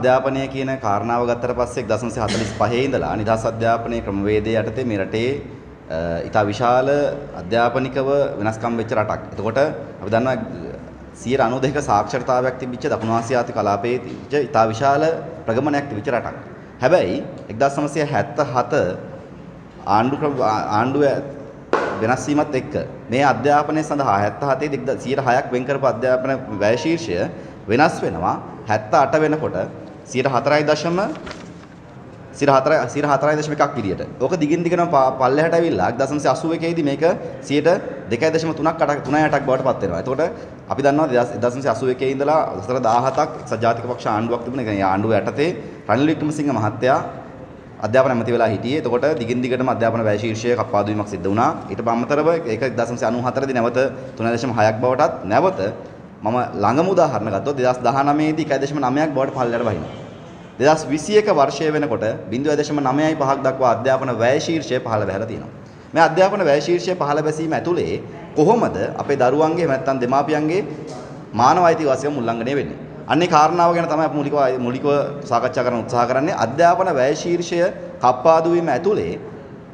අධ්‍යාපනය කියන කාරණාව ගත්තට පස්සේ 1945 ඉඳලා නිදහස් අධ්‍යාපනයේ ක්‍රමවේදය යටතේ මේ රටේ ඉතා විශාල අධ්‍යාපනිකව වෙනස්කම් වෙච්ච රටක්. එතකොට අපි දන්නවා 92ක සාක්ෂරතාවයක් තිබිච්ච දකුණු ආසියාතික කලාපයේ තිබිච්ච ඉතා විශාල ප්‍රගමනයක් තිබිච්ච රටක්. හැබැයි 1977 ආණ්ඩුව වෙනස් වීමත් එක්ක මේ අධ්‍යාපනය සඳහා 77 106ක් වෙන් කරපු අධ්‍යාපන වැය ශීර්ෂය වෙනස් වෙනවා. 78 වෙනකොට 4.1ක් විදියට. ඕක දිගින් දිගටම පල්ලෙහාට ඇවිල්ලා 1981 දී මේක 2.3ක් බවට පත් වෙනවා. එතකොට අපි දන්නවා 1981 ඉඳලා 2017ක් එක්සත් ජාතික පක්ෂ ආණ්ඩුවක් තිබුණා. ඒ කියන්නේ ආණ්ඩුව යටතේ රනිල් වික්‍රමසිංහ මහත්තයා අධ්‍යාපන ඇමති වෙලා හිටියේ. එතකොට දිගින් දිගටම අධ්‍යාපන වැය ශීර්ෂය කප්පාදු වීමක් සිද්ධ වුණා. ඊට අමතරව ඒක 1994 දී නැවත 3.6ක් බවටත් නැවත මම ළඟම උදාහරණ ගත්තොත් 2019 දී 1.9ක් බවට පල්ලෙහාට වහිනවා. 2021 වර්ෂය වෙනකොට 0.95ක් දක්වා අධ්‍යාපන වැය ශීර්ෂය පහළ බැහැලා තියෙනවා. මේ අධ්‍යාපන වැය ශීර්ෂය පහළ බැසීම ඇතුලේ කොහොමද අපේ දරුවන්ගේ නැත්නම් දෙමාපියන්ගේ මානව අයිතිවාසිකම් උල්ලංඝනය වෙන්නේ? අන්නේ කාරණාව ගැන තමයි අපි මූලිකව සාකච්ඡා කරන්න උත්සාහ කරන්නේ. අධ්‍යාපන වැය ශීර්ෂය කප්පාදු වීම ඇතුලේ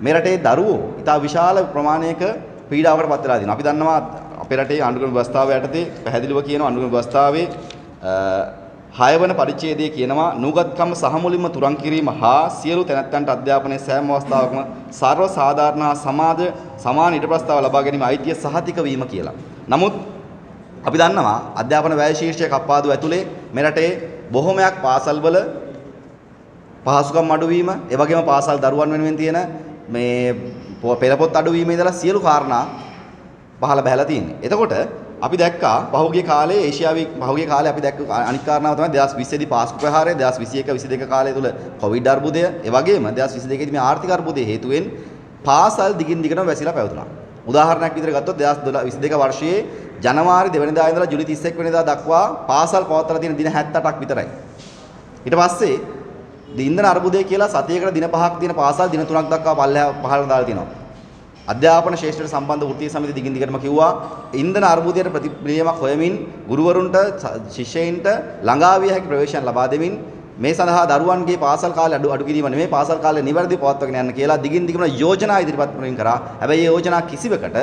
මේ රටේ දරුවෝ ඉතා විශාල ප්‍රමාණයක පීඩාවකට පත් වෙලා තියෙනවා. අපි දන්නවා අපේ රටේ ආණ්ඩුක්‍රම ව්‍යවස්ථාව යටතේ පැහැදිලිව කියනවා ආණ්ඩුක්‍රම ව්‍යවස්ථාවේ 6 වන පරිච්ඡේදයේ කියනවා නූගත්කම සහ මුලින්ම තුරන් කිරීම හා සියලු තැනැත්තන්ට අධ්‍යාපනයේ සෑම අවස්ථාවකම සර්ව සාධාරණ හා සමාන ඊට ප්‍රස්තාව ලබා ගැනීම අයිතිය සහතික වීම කියලා. නමුත් අපි දන්නවා අධ්‍යාපන වැය ශීර්ෂය කප්පාදු ඇතුලේ මේ රටේ බොහොමයක් පාසල්වල පහසුකම් අඩුවීම, ඒ වගේම පාසල් දරුවන් වෙනුවෙන් තියෙන මේ පෙළපොත් අඩුවීම ඉඳලා සියලු කාරණා පහළ බහැලා තියෙන්නේ. එතකොට අපි දැක්කා පහුගිය කාලේ පහුගිය කාලේ අපි දැක්ක අනිත් කාරණාව තමයි 2020 දී පාස්කු ප්‍රහාරය, 2021 22 කාලය තුල කොවිඩ් අර්බුදය, ඒ වගේම 2022 දී මේ ආර්ථික අර්බුදයේ හේතුවෙන් පාසල් දිගින් දිගටම වැසිලා පැවතුණා. උදාහරණයක් විදිහට ගත්තොත් 2022 වර්ෂයේ ජනවාරි 2 වෙනිදා ඉඳලා ජූලි 31 වෙනිදා දක්වා පාසල් පවත්වලා තියෙන දින 78ක් විතරයි. ඊට පස්සේ ඉන්ධන අර්බුදය කියලා සතියකට දින 5ක් තියෙන පාසල් දින 3ක් දක්වා පහළ දාලා තියෙනවා. අධ්‍යාපන ශාස්ත්‍රයට සම්බන්ධ වෘත්තීය සමිතිය දිගින් දිගටම කිව්වා ඉන්ධන අර්බුදයට ප්‍රතික්‍රියාවක් හොයමින් ගුරුවරුන්ට ශිෂ්‍යයින්ට ළඟා විය හැකි ප්‍රවේශයන් ලබා දෙමින් මේ සඳහා දරුවන්ගේ පාසල් කාලය අඩු කිරීම නෙමෙයි පාසල් කාලය නිවැරදිව පවත්වාගෙන යන්න කියලා දිගින් දිගටම යෝජනා ඉදිරිපත් කරා. හැබැයි මේ යෝජනා කිසිවකට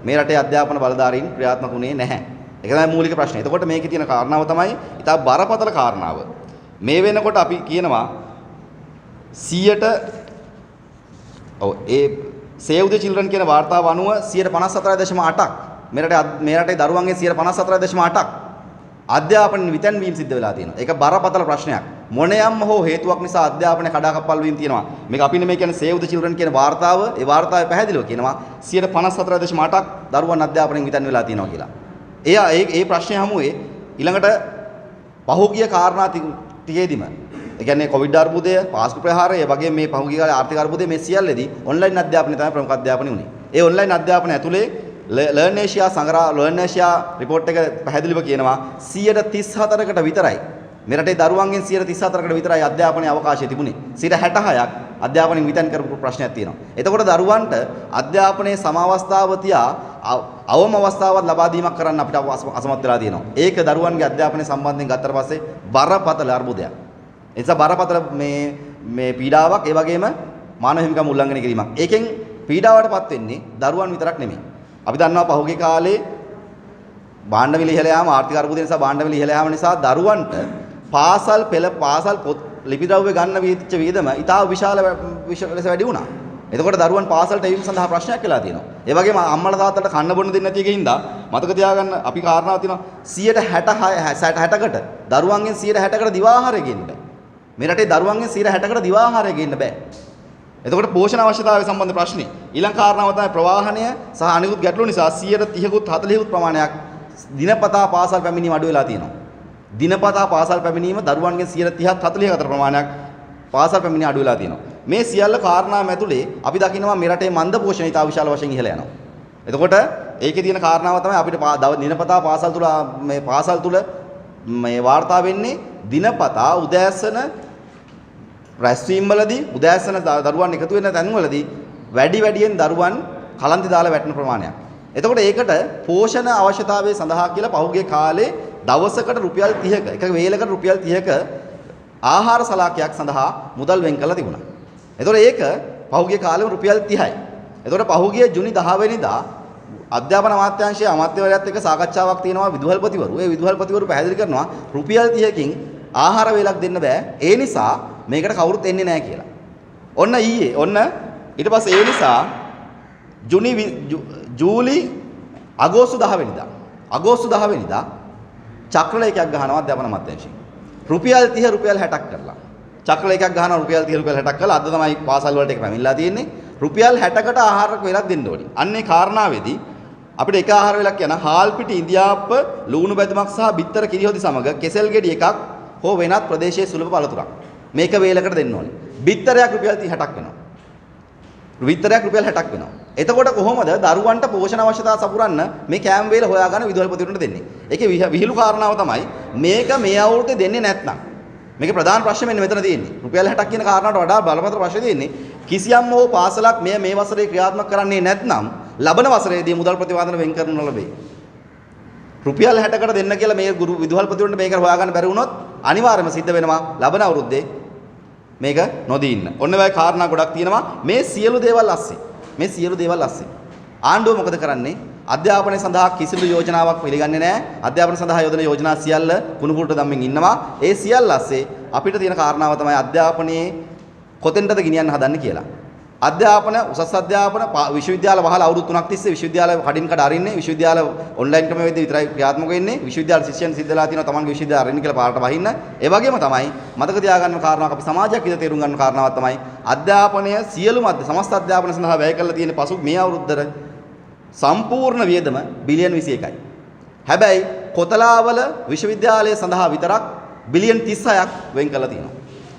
මේ රටේ අධ්‍යාපන බලධාරීන් ක්‍රියාත්මක වුණේ නැහැ. ඒක තමයි මූලික ප්‍රශ්නේ. එතකොට මේකේ තියෙන කාරණාව තමයි ඉතා බරපතල කාරණාව. මේ වෙනකොට අපි කියනවා 100ට Save the Children කියන වාර්තාව අනුව 54.8ක් මේ රටේ දරුවන්ගේ 54.8ක් අධ්‍යාපන විතන්වීම සිද්ධ වෙලා තියෙනවා. ඒක බරපතල ප්‍රශ්නයක්. මොනියම් හෝ හේතුවක් නිසා අධ්‍යාපනය කඩාකප්පල් වීම තියෙනවා. මේක අපි නෙමෙයි කියන්නේ Save the Children කියන වාර්තාව. ඒ වාර්තාවේ පැහැදිලිව කියනවා 54.8ක් දරුවන් අධ්‍යාපනයෙන් විතන් වෙලා තියෙනවා කියලා. ඒ ප්‍රශ්නය හමුවේ ඊළඟට පහුගිය කාරණා ටිකේදීම ඒ කියන්නේ කොවිඩ් අර්බුදය, පාස්කු ප්‍රහාරය, ඒ වගේම මේ පහුගිය කාලේ ආර්ථික අර්බුදය මේ සියල්ලේදී ඔන්ලයින් අධ්‍යාපනය තමයි ප්‍රමුඛ අධ්‍යාපනය උනේ. ඒ ඔන්ලයින් අධ්‍යාපනය ඇතුලේ ලර්න් ඒෂියා රිපෝට් එක පැහැදිලිව කියනවා 134කට විතරයි මේ රටේ දරුවන්ගෙන් 134කට විතරයි අධ්‍යාපනයේ අවකාශය තිබුණේ. 66ක් අධ්‍යාපනයෙන් විතන් කරපු ප්‍රශ්නයක් තියෙනවා. එතකොට දරුවන්ට අධ්‍යාපනයේ සම අවස්ථාව තියා අවම අවස්ථාවක් ලබා දීමක් කරන්න අපිට අසමත් වෙලා තියෙනවා. ඒක දරුවන්ගේ අධ්‍යාපනය සම්බන්ධයෙන් ගත්තට පස්සේ බරපතල අර්බුදයක්. ඒ නිසා බරපතල මේ පීඩාවක් ඒ වගේම මානව හිමිකම් උල්ලංඝනය කිරීමක්. ඒකෙන් පීඩාවටපත් වෙන්නේ දරුවන් විතරක් නෙමෙයි. අපි දන්නවා පහුගිය කාලේ භාණ්ඩ මිල ඉහළ යාම ආර්ථික අර්බුදය නිසා භාණ්ඩ මිල ඉහළ යාම නිසා දරුවන්ට පාසල් පොත් ලිපි ද්‍රව්‍ය ගන්න වීච්ච වියදම ඉතා විශාල ලෙස වැඩි වුණා. එතකොට දරුවන් පාසලට එවීම සඳහා ප්‍රශ්නයක් වෙලා තියෙනවා. ඒ වගේම අම්මලා තාත්තලා කන්න බොන්න දෙන්නේ නැති එකකින්ද මතක තියාගන්න අපි කාරණාවක් තියෙනවා 60කට දරුවන්ගෙන් 60කට දිවා ආහාරය ගේන්න බෑ. මේ රටේ දරුවන්ගෙන් 60කට දිවා ආහාරය ගේන්න බෑ. එතකොට පෝෂණ අවශ්‍යතාවය සම්බන්ධ ප්‍රශ්නේ ඊළඟ කාරණාව තමයි ප්‍රවාහනය සහ අනිකුත් ගැටලු නිසා 30කුත් 40කුත් ප්‍රමාණයක් දිනපතා පාසල් පැමිණීම අඩු වෙලා තියෙනවා. දිනපතා පාසල් පැමිණීම දරුවන්ගෙන් 30ක් 40ක අතර ප්‍රමාණයක් පාසල් පැමිණීම අඩු වෙලා තියෙනවා. මේ සියල්ල කාරණා මැතුලේ අපි දකිනවා මේ රටේ මන්ද පෝෂණය ඉතා විශාල වශයෙන් ඉහළ යනවා. එතකොට ඒකේ තියෙන කාරණාව තමයි අපිට දිනපතා පාසල් තුල මේ වාර්තා වෙන්නේ දිනපතා උදෑසන රැස්වීම් වලදී උදෑසන දරුවන් එකතු වෙන තැන්වලදී වැඩියෙන් දරුවන් කලන්තේ දාලා වැටෙන ප්‍රමාණයක්. එතකොට ඒකට පෝෂණ අවශ්‍යතාවය සඳහා කියලා පහුගිය කාලේ දවසකට රුපියල් 30ක එක වේලකට රුපියල් 30ක ආහාර සලාකයක් සඳහා මුදල් වෙන් කරලා තිබුණා. එතකොට ඒක පහුගිය කාලෙම රුපියල් 30යි. එතකොට පහුගිය ජුනි 10 වෙනිදා අධ්‍යාපන අමාත්‍යාංශයේ අමාත්‍යවරයාත් එක්ක සාකච්ඡාවක් තියෙනවා විදුහල්පතිවරු. ඒ විදුහල්පතිවරු පැහැදිලි කරනවා රුපියල් 30කින් ආහාර වේලක් දෙන්න බෑ. ඒ නිසා මේකට කවුරුත් එන්නේ නැහැ කියලා. ඔන්න ඊයේ ඔන්න ඊට පස්සේ ඒ නිසා ජූලි අගෝස්තු 10 වෙනිදා චක්‍රලේඛයක් ගහනවා අධ්‍යාපන අමාත්‍යාංශයෙන්. රුපියල් 30 රුපියල් 60ක් කරලා. චක්‍රලේඛයක් ගහනවා රුපියල් 30 රුපියල් 60ක් කරලා අද තමයි පාසල් වලට එක පැමිණලා තියෙන්නේ. රුපියල් 60කට ආහාර වේලක් දෙන්න ඕනි. අන්නේ කාරණාවේදී අපිට එක ආහාර වේලක් කියන හාල් පිටි ඉන්දියාප්ප ලුණු බැදුමක් සහ බිත්තර කිරිහොදි සමග කෙසෙල් ගෙඩි එකක් හෝ වෙනත් ප්‍රදේශයේ සුලභ පළතුරක් මේක වේලකට දෙන්න ඕනි. බිත්තරයක් රුපියල් 60ක් වෙනවා. බිත්තරයක් රුපියල් 60ක් වෙනවා. එතකොට කොහොමද දරුවන්ට පෝෂණ අවශ්‍යතා සපුරන්න මේ කෑම වේල හොයාගන්න විදුහල්පතිවරුන්ට දෙන්නේ? ඒකේ විහිළු කාරණාව තමයි මේක මේ අවුරුද්දේ දෙන්නේ නැත්නම්. මේකේ ප්‍රධාන ප්‍රශ්නේ මෙන්න මෙතන තියෙන්නේ. රුපියල් 60ක් කියන කාරණාවට වඩා බලපත්‍ර ප්‍රශ්නේ තියෙන්නේ කිසියම් හෝ පාසලක් මේ වසරේ ක්‍රියාත්මක කරන්නේ නැත්නම් ලබන වසරේදී මුදල් ප්‍රතිවාදන වෙන් කරනු ලැබේ. රුපියල් 60කට දෙන්න කියලා මේ ගුරු විදුහල්පතිවරුන්ට මේක හොයාගන්න බැරි වුණොත් අනිවාර්යයෙන්ම සිද්ධ වෙනවා ලබන අවුරුද්දේ මේක නොදී ඉන්න. ඔන්න ඔය කාරණා ගොඩක් තියෙනවා මේ සියලු දේවල් ASCII. ආණ්ඩුව මොකද කරන්නේ? අධ්‍යාපනය සඳහා කිසිදු යෝජනාවක් පිළිගන්නේ නැහැ. අධ්‍යාපන සඳහා යොදන යෝජනා සියල්ල කුණුකුරුට දැම්මින් ඉන්නවා. ඒ සියල්ල ASCII අපිට තියෙන කාරණාව තමයි අධ්‍යාපනයේ කොතෙන්ටද ගෙනියන්න හදන්නේ කියලා. අධ්‍යාපන උසස් අධ්‍යාපන විශ්වවිද්‍යාල වහලා අවුරුදු 3ක් තිස්සේ විශ්වවිද්‍යාල කඩින් කඩ අරින්නේ. විශ්වවිද්‍යාල ඔන්ලයින් ක්‍රමවේදයෙන් විතරයි ක්‍රියාත්මක වෙන්නේ. විශ්වවිද්‍යාල ශිෂ්‍යයන් සිද්ධලා තියෙනවා තමන්ගේ විශ්වවිද්‍යාල අරින්න කියලා පාරට වහින්න. ඒ වගේම තමයි මතක තියාගන්න කාරණාවක් අපි සමාජයක් විදිහට තේරුම් ගන්න කාරණාවක් තමයි අධ්‍යාපනය සියලුම සමස්ත අධ්‍යාපන සඳහා වැය කරලා තියෙන පසු මේ අවුරුද්දට සම්පූර්ණ වියදම බිලියන් 21යි. හැබැයි කොතලාවල විශ්වවිද්‍යාලය සඳහා විතරක් බිලියන් 36ක් වෙන් කරලා තියෙනවා.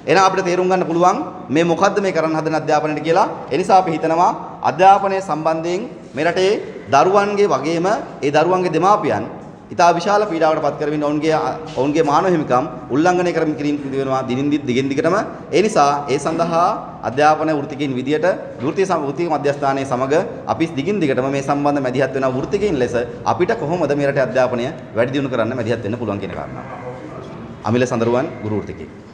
එහෙනම් අපිට තේරුම් ගන්න පුළුවන් මේ මොකද්ද මේ කරන්න හදන අධ්‍යාපනයට කියලා. ඒ නිසා අපි හිතනවා අධ්‍යාපනය සම්බන්ධයෙන් මේ රටේ දරුවන්ගේ වගේම ඒ දරුවන්ගේ දෙමාපියන් ඉතා විශාල පීඩාවකට පත් කරමින් ඔවුන්ගේ මානව හිමිකම් උල්ලංඝනය කරමින් කිරීම වෙනවා දිගින් දිගටම. ඒ නිසා ඒ සඳහා අධ්‍යාපන වෘත්තිකයින් විදියට වෘත්තික මධ්‍යස්ථානයේ සමග අපි දිගින් දිගටම මේ සම්බන්ධ මැදිහත් වෙන වෘත්තිකයින් ලෙස අපිට කොහොමද මේ රටේ අධ්‍යාපනය වැඩි දියුණු කරන්න මැදිහත් වෙන්න පුළුවන් කියන කාරණාව. අමිල සඳරුවන් ගුරු වෘත්තිකයි.